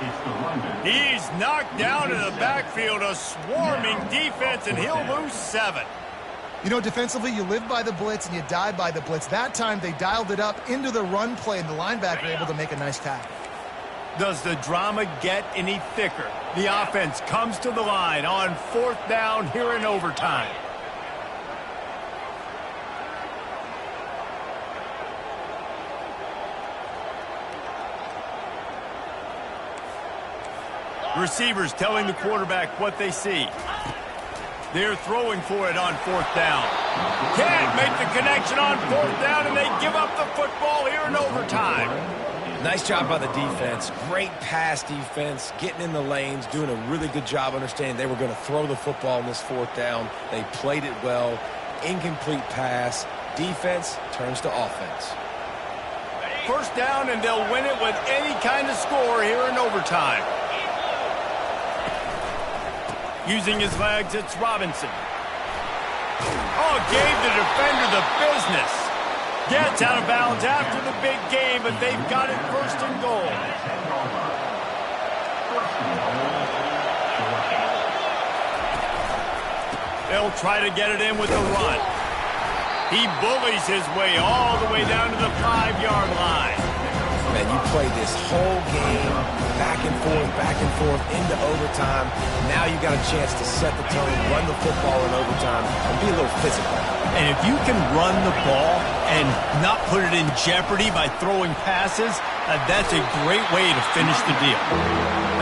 He's knocked down in the backfield, a swarming defense, and he'll lose 7. You know, defensively, you live by the blitz and you die by the blitz. That time, they dialed it up into the run play, and the linebacker able to make a nice tackle. Does the drama get any thicker? The offense comes to the line on 4th down here in overtime. Receivers telling the quarterback what they see. They're throwing for it on 4th down. Can't make the connection on 4th down, and they give up the football here in overtime. Nice job by the defense. Great pass defense, getting in the lanes, doing a really good job understanding they were going to throw the football in this 4th down. They played it well. Incomplete pass. Defense turns to offense. 1st down, and they'll win it with any kind of score here in overtime. Using his legs, it's Robinson. Oh, gave the defender the business. Gets out of bounds after the big game, but they've got it 1st and goal. They'll try to get it in with a run. He bullies his way all the way down to the 5-yard line. Man, you play this whole game back and forth, into overtime. Now you got a chance to set the tone, run the football in overtime, and be a little physical. And if you can run the ball and not put it in jeopardy by throwing passes, that's a great way to finish the deal.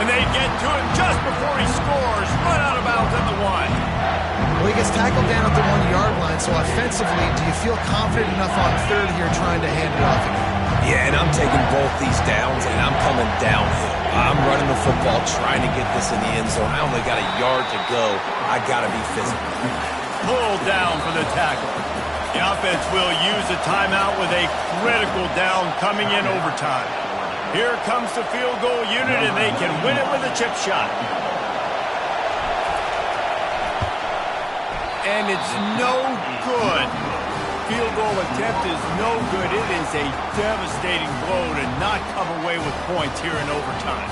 And they get to it just before he scores, run out of bounds at the 1. Well, he gets tackled down at the 1-yard line, so offensively, do you feel confident enough on 3rd here trying to hand it off again? Yeah, and I'm taking both these downs, and I'm coming downhill. I'm running the football, trying to get this in the end zone. I only got a yard to go. I got to be physical. Pulled down for the tackle. The offense will use a timeout with a critical down coming in overtime. Here comes the field goal unit, and they can win it with a chip shot. And it's no good. Field goal attempt is no good. It is a devastating blow to not come away with points here in overtime.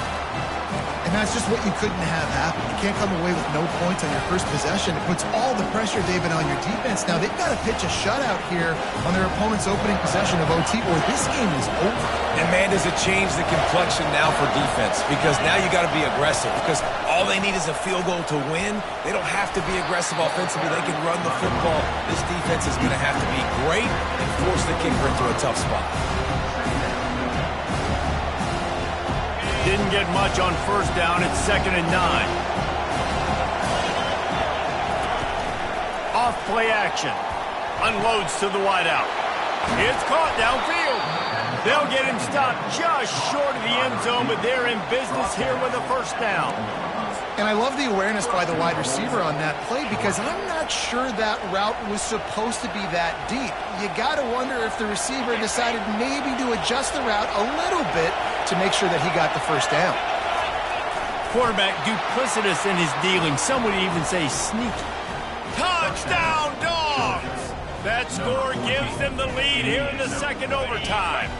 And that's just what you couldn't have happen. You can't come away with no points on your first possession. It puts all the pressure, David, on your defense. Now, they've got to pitch a shutout here on their opponent's opening possession of OT, or this game is over. And, man, does it change the complexion now for defense? Because now you got to be aggressive. Because all they need is a field goal to win. They don't have to be aggressive offensively. They can run the football. This defense is going to have to be great and force the kicker into a tough spot. Didn't get much on 1st down. It's 2nd and 9. Off play action. Unloads to the wideout. It's caught downfield. They'll get him stopped just short of the end zone, but they're in business here with a 1st down. And I love the awareness by the wide receiver on that play, because I'm not sure that route was supposed to be that deep. You got to wonder if the receiver decided maybe to adjust the route a little bit to make sure that he got the 1st down. Quarterback duplicitous in his dealing. Some would even say sneaky. Touchdown, Dogs! That score gives them the lead here in the 2nd overtime.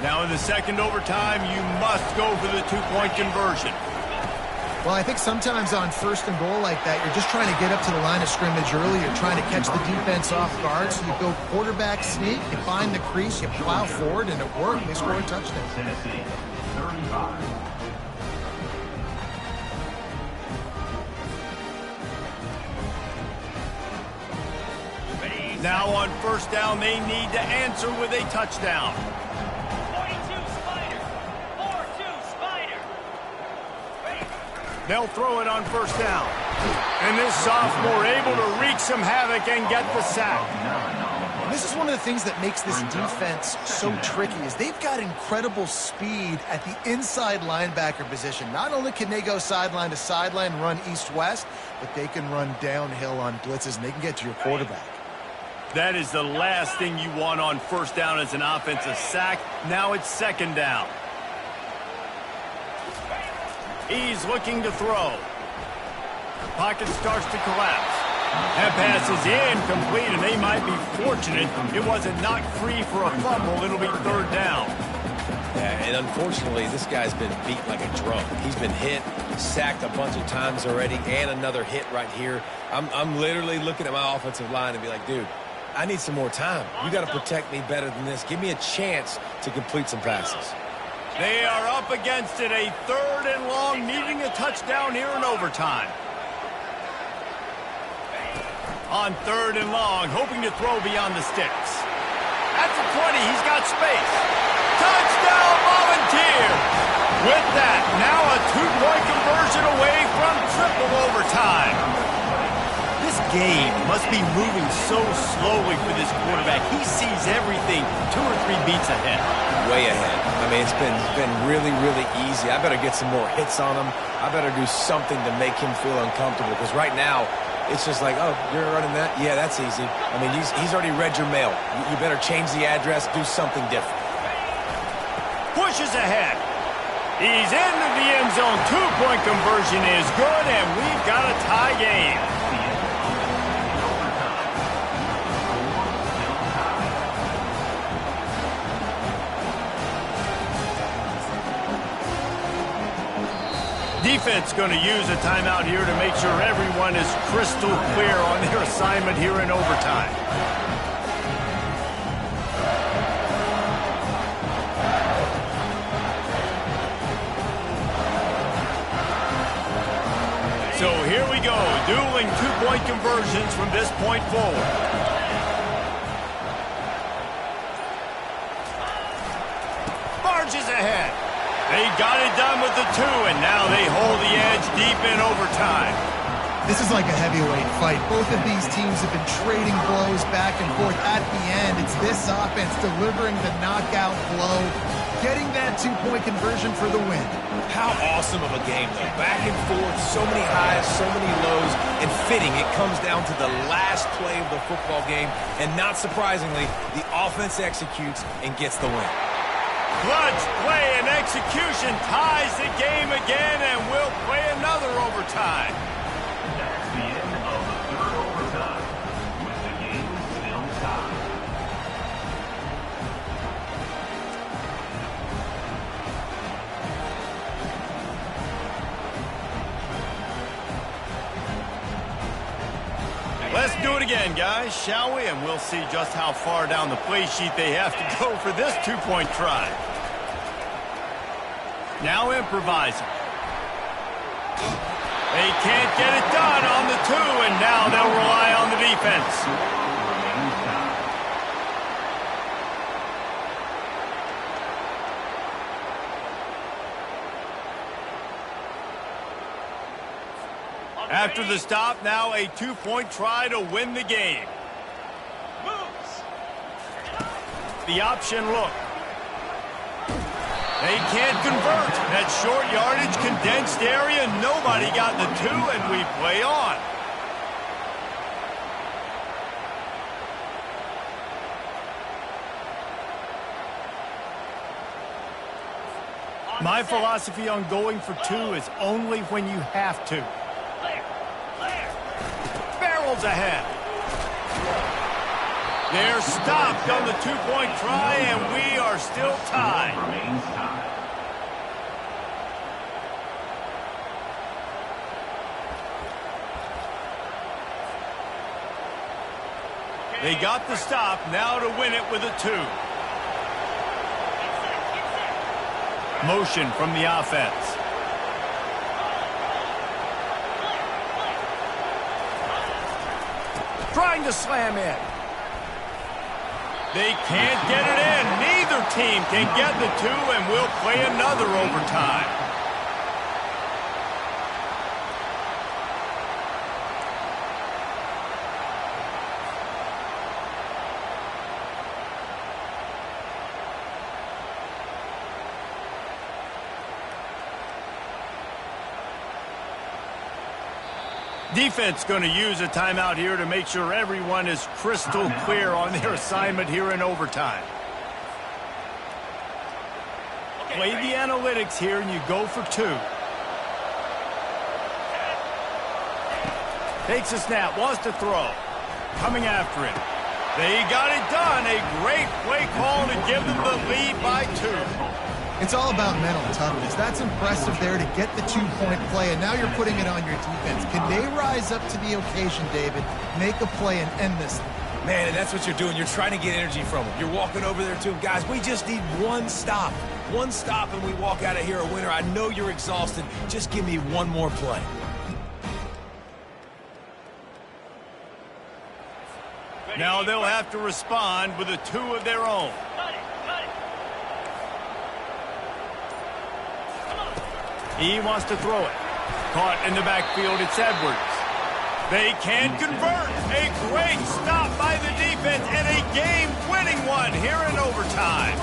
Now in the 2nd overtime, you must go for the 2-point conversion. Well, I think sometimes on 1st and goal like that, you're just trying to get up to the line of scrimmage early. You're trying to catch the defense off guard. So you go quarterback sneak, you find the crease, you plow forward, and it worked. They score a touchdown. Tennessee, 35. Now on 1st down, they need to answer with a touchdown. 42 Spider. 4-2 Spider. They'll throw it on 1st down. And this sophomore able to wreak some havoc and get the sack. This is one of the things that makes this defense so tricky, is they've got incredible speed at the inside linebacker position. Not only can they go sideline to sideline, run east-west, but they can run downhill on blitzes, and they can get to your quarterback. That is the last thing you want on 1st down as an offensive sack. Now it's 2nd down. He's looking to throw. Pocket starts to collapse. That pass is incomplete, and they might be fortunate it wasn't knocked free for a fumble. It'll be 3rd down. Yeah, and unfortunately, this guy's been beat like a drum. He's been hit, sacked a bunch of times already, and another hit right here. I'm literally looking at my offensive line and be like, dude, I need some more time. You got to protect me better than this. Give me a chance to complete some passes. They are up against it, a 3rd and long, needing a touchdown here in overtime. On 3rd and long, hoping to throw beyond the sticks. At the 20, he's got space. Touchdown, Volunteers! With that, now a 2-point conversion away from triple overtime. This game must be moving so slowly for this quarterback. He sees everything 2 or 3 beats ahead. Way ahead. I mean, it's been really, really easy. I better get some more hits on him. I better do something to make him feel uncomfortable, because right now, it's just like, oh, you're running that? Yeah, that's easy. I mean, he's already read your mail. You better change the address, do something different. Pushes ahead. He's into the end zone. 2-point conversion is good, and we've got a tie game. Defense going to use a timeout here to make sure everyone is crystal clear on their assignment here in overtime. So here we go, dueling 2-point conversions from this point forward. Barges ahead. They got it done with the 2, and now they hold the edge deep in overtime. This is like a heavyweight fight. Both of these teams have been trading blows back and forth. At the end, it's this offense delivering the knockout blow, getting that 2-point conversion for the win. How awesome of a game, though. Back and forth, so many highs, so many lows, and fitting, it comes down to the last play of the football game, and not surprisingly, the offense executes and gets the win. Clutch play and execution ties the game again, and we'll play another overtime. That's the end of the 3rd overtime, with the game still tied. Let's do it again, guys, shall we? And we'll see just how far down the play sheet they have to go for this 2-point try. Now improvising. They can't get it done on the 2, and now they'll rely on the defense. After the stop, now a 2-point try to win the game. The option look. They can't convert. That short yardage, condensed area, nobody got the 2, and we play on. My philosophy on going for 2 is only when you have to. Barrels ahead. They're stopped on the 2-point try, and we are still tied. Remains tied. They got the stop, now to win it with a 2. Motion from the offense. Trying to slam in. They can't get it in. Neither team can get the 2, and we'll play another overtime. Defense going to use a timeout here to make sure everyone is crystal clear on their assignment here in overtime. Play the analytics here, and you go for 2. Takes a snap, wants to throw. Coming after it. They got it done. A great play call to give them the lead by 2. It's all about mental toughness. That's impressive there to get the 2-point play, and now you're putting it on your defense. Can they rise up to the occasion, David, make a play and end this thing? Man, and that's what you're doing. You're trying to get energy from them. You're walking over there to them. Guys, we just need one stop. One stop and we walk out of here a winner. I know you're exhausted. Just give me one more play. Now they'll have to respond with a 2 of their own. Cut it, cut it. Come on. He wants to throw it. Caught in the backfield, it's Edwards. They can convert. A great stop by the defense and a game-winning one here in overtime.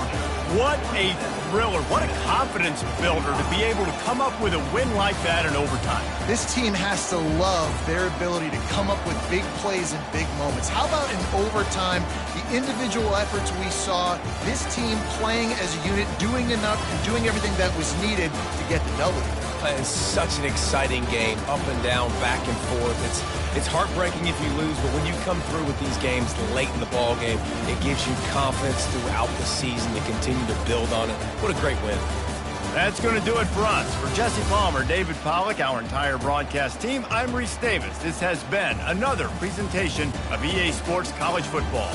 What a thriller. What a confidence builder to be able to come up with a win like that in overtime. This team has to love their ability to come up with big plays in big moments. How about in overtime, the individual efforts we saw, this team playing as a unit, doing enough and doing everything that was needed to get the W. It's such an exciting game, up and down, back and forth. It's heartbreaking if you lose, but when you come through with these games late in the ball game, it gives you confidence throughout the season to continue to build on it. What a great win. That's going to do it for us. For Jesse Palmer, David Pollack, our entire broadcast team, I'm Reese Davis. This has been another presentation of EA Sports College Football.